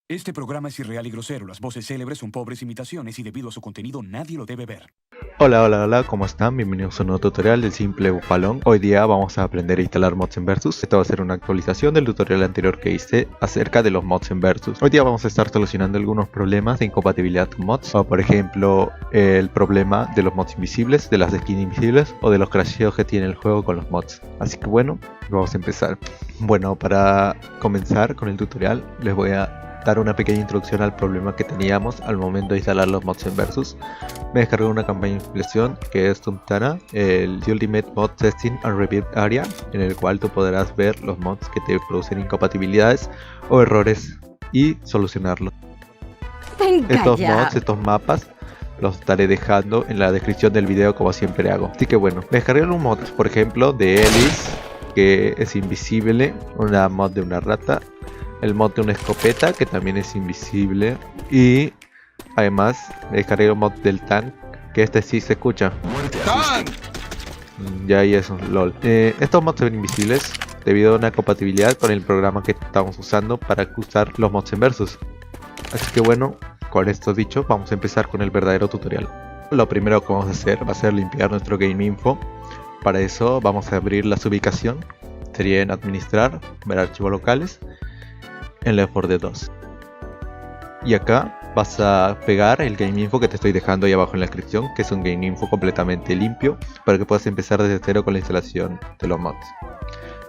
Este programa es irreal y grosero. Las voces célebres son pobres imitaciones y debido a su contenido nadie lo debe ver. Hola, ¿cómo están? Bienvenidos a un nuevo tutorial del simple Bufalón. Hoy día vamos a aprender a instalar mods en Versus. Esto va a ser una actualización del tutorial anterior que hice acerca de los mods en Versus. Hoy día vamos a estar solucionando algunos problemas de incompatibilidad con mods, como por ejemplo el problema de los mods invisibles, de las skins invisibles o de los crasheos que tiene el juego con los mods. Así que bueno, vamos a empezar. Bueno, para comenzar con el tutorial les voy a dar una pequeña introducción al problema que teníamos al momento de instalar los mods en Versus. Me descargué una campaña de instalación que es Tuntana, el Ultimate Mod Testing and Rebuild Area, en el cual tú podrás ver los mods que te producen incompatibilidades o errores y solucionarlos. Estos mods, estos mapas, los estaré dejando en la descripción del video como siempre hago. Así que bueno, me descargué un mod, por ejemplo, de Ellis, que es invisible, una mod de una rata, el mod de una escopeta que también es invisible, y además me descargué el mod del tank, que este sí se escucha. Ya y eso, lol. Estos mods se ven invisibles debido a una compatibilidad con el programa que estamos usando para usar los mods en Versus. Así que bueno, con esto dicho, vamos a empezar con el verdadero tutorial. Lo primero que vamos a hacer va a ser limpiar nuestro game info. Para eso vamos a abrir la ubicación, sería en administrar, ver archivos locales, en Left 4 Dead 2. Y acá vas a pegar el game info que te estoy dejando ahí abajo en la descripción, que es un game info completamente limpio para que puedas empezar desde cero con la instalación de los mods.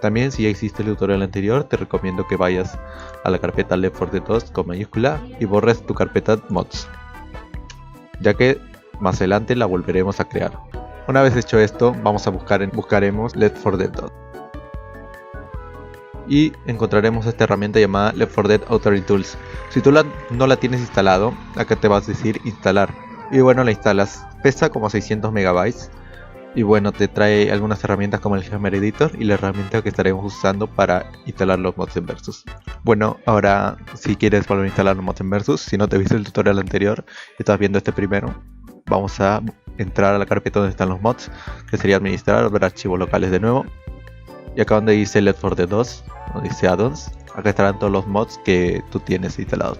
También, si ya existe el tutorial anterior, te recomiendo que vayas a la carpeta Left 4 Dead 2 con mayúscula y borres tu carpeta mods, ya que más adelante la volveremos a crear. Una vez hecho esto, vamos a buscaremos Left 4 Dead 2 y encontraremos esta herramienta llamada Left 4 Dead Authoring Tools. Si tú no la tienes instalado, acá te vas a decir instalar, y bueno, la instalas. Pesa como 600 megabytes y bueno, te trae algunas herramientas como el Hammer Editor y la herramienta que estaremos usando para instalar los mods en Versus. Bueno, ahora si quieres volver a instalar los mods en Versus, si no te viste el tutorial anterior y estás viendo este primero, vamos a entrar a la carpeta donde están los mods, que sería administrar, ver archivos locales de nuevo, y acá donde dice Left 4 Dead 2, donde dice addons, acá estarán todos los mods que tú tienes instalados.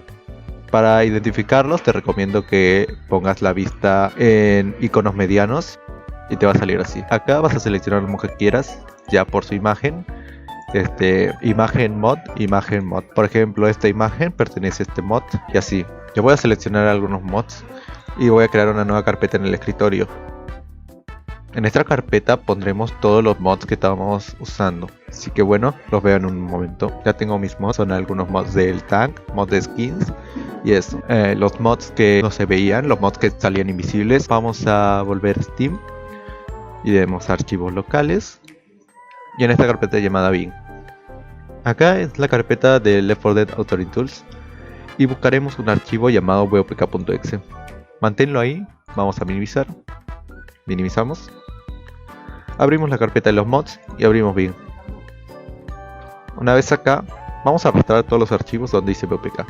Para identificarlos te recomiendo que pongas la vista en iconos medianos y te va a salir así. Acá vas a seleccionar el mod que quieras, ya por su imagen. Imagen mod. Por ejemplo, esta imagen pertenece a este mod y así. Yo voy a seleccionar algunos mods y voy a crear una nueva carpeta en el escritorio. En esta carpeta pondremos todos los mods que estamos usando. Así que bueno, los veo en un momento. Ya tengo mis mods, son algunos mods del tank, mods de skins y eso. Los mods que no se veían, los mods que salían invisibles. Vamos a volver a Steam y demos archivos locales. Y en esta carpeta llamada bin. Acá es la carpeta de Left 4 Dead Authoring Tools. Y buscaremos un archivo llamado wopk.exe. Manténlo ahí, vamos a minimizar. Minimizamos. Abrimos la carpeta de los mods y abrimos bin. Una vez acá, vamos a arrastrar todos los archivos donde dice wopk.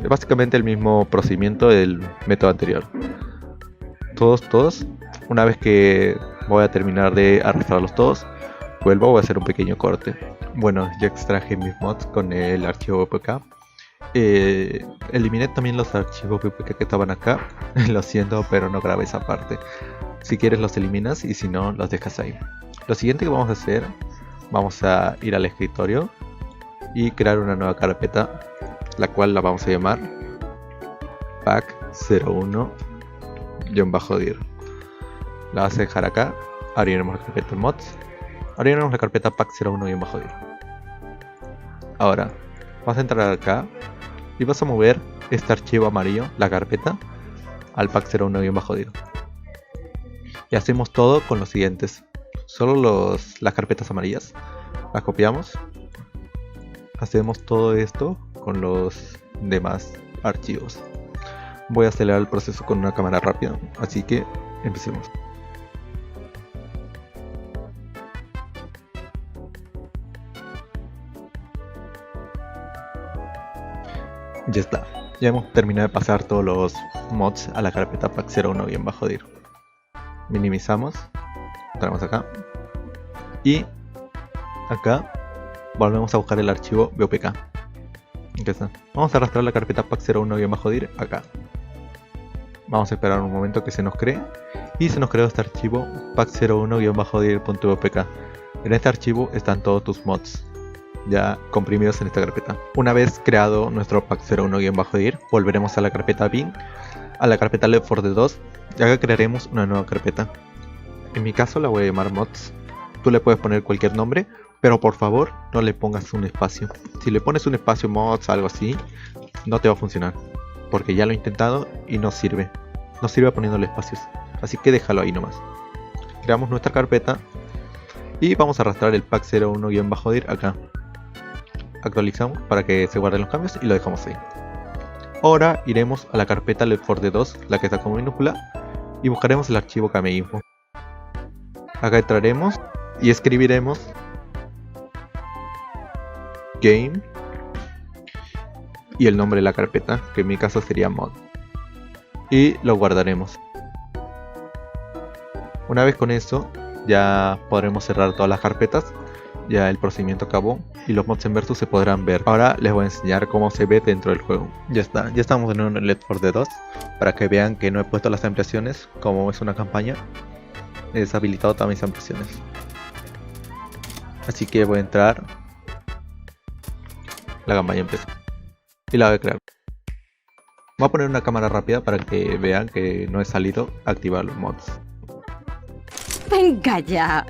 Es básicamente el mismo procedimiento del método anterior. Todos. Una vez que voy a terminar de arrastrarlos todos, voy a hacer un pequeño corte. Bueno, ya extraje mis mods con el archivo wopk. Eliminé también los archivos wopk que estaban acá. Lo siento, pero no grabé esa parte. Si quieres los eliminas y si no los dejas ahí. Lo siguiente que vamos a hacer, vamos a ir al escritorio y crear una nueva carpeta, la cual la vamos a llamar pack01-dir. La vas a dejar acá. Abriremos la carpeta mods. Abriremos la carpeta pack01-dir. Ahora vas a entrar acá y vas a mover este archivo amarillo, la carpeta, al pack01-dir. Y hacemos todo con los siguientes. Solo las carpetas amarillas las copiamos. Hacemos todo esto con los demás archivos. Voy a acelerar el proceso con una cámara rápida, así que empecemos. Ya está. Ya hemos terminado de pasar todos los mods a la carpeta pack01-dir. Minimizamos, entramos acá y acá volvemos a buscar el archivo wopk. Ya está. Vamos a arrastrar la carpeta pack01-dir acá. Vamos a esperar un momento que se nos cree. Y se nos creó este archivo pack01-dir.opk. En este archivo están todos tus mods ya comprimidos en esta carpeta. Una vez creado nuestro pack01-dir, volveremos a la carpeta bin, a la carpeta Left 4 Dead 2, y acá crearemos una nueva carpeta. En mi caso la voy a llamar mods. Tú le puedes poner cualquier nombre, pero por favor no le pongas un espacio. Si le pones un espacio mods, algo así, no te va a funcionar, porque ya lo he intentado y no sirve. No sirve poniéndole espacios, así que déjalo ahí nomás. Creamos nuestra carpeta y vamos a arrastrar el pack01-dir acá. Actualizamos para que se guarden los cambios y lo dejamos ahí. Ahora iremos a la carpeta Left 4 Dead 2, la que está con minúscula, y buscaremos el archivo kameinfo. Acá entraremos y escribiremos game y el nombre de la carpeta, que en mi caso sería mod, y lo guardaremos. Una vez con eso ya podremos cerrar todas las carpetas. Ya el procedimiento acabó y los mods en Versus se podrán ver. Ahora les voy a enseñar cómo se ve dentro del juego. Ya está, ya estamos en un Left 4 Dead 2, para que vean que no he puesto las ampliaciones. Como es una campaña, he deshabilitado todas mis ampliaciones. Así que voy a entrar. La campaña empezó y la voy a crear. Voy a poner una cámara rápida para que vean que no he salido a activar los mods. Venga ya.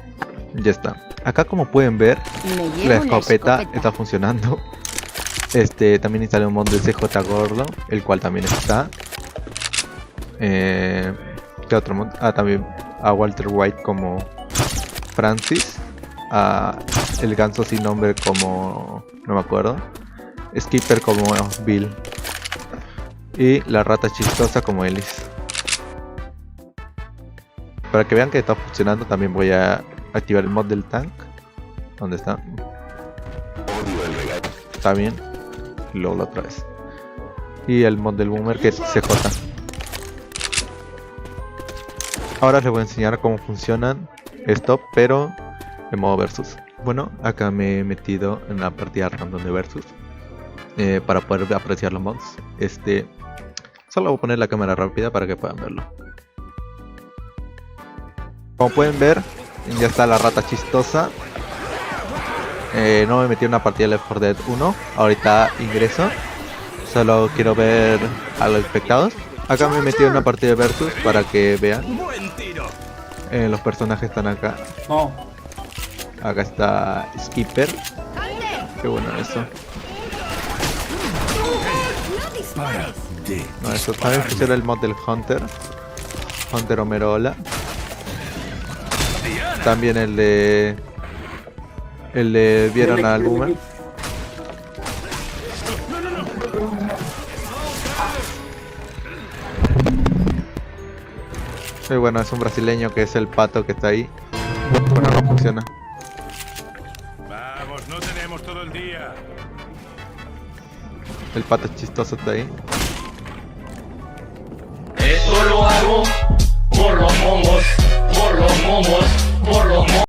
Ya está. Acá, como pueden ver, Me llevo la escopeta está funcionando. También instalé un mod de CJ Gordo, el cual también está. ¿Qué otro mod? También a Walter White como Francis. A el ganso sin nombre como... no me acuerdo. Skipper como Bill. Y la rata chistosa como Ellis. Para que vean que está funcionando, también voy a activar el mod del tank. ¿Dónde está? Está bien. Y luego la otra vez. Y el mod del boomer, que es CJ. Ahora les voy a enseñar cómo funcionan esto, pero en modo versus. Bueno, acá me he metido en la partida random de versus para poder apreciar los mods. Solo voy a poner la cámara rápida para que puedan verlo. Como pueden ver, ya está la rata chistosa. No me metí en una partida de Left 4 Dead 1. Ahorita ingreso. Solo quiero ver a los espectados. Acá me he metido en una partida de versus para que vean. Los personajes están acá. Acá está Skipper. Qué bueno eso. No, eso también funciona el mod del Hunter. Hunter Omerola. También el de vieron al boomer. Y bueno, es un brasileño que es el pato que está ahí. Bueno, no funciona. Vamos, no tenemos todo el día. El pato chistoso está ahí.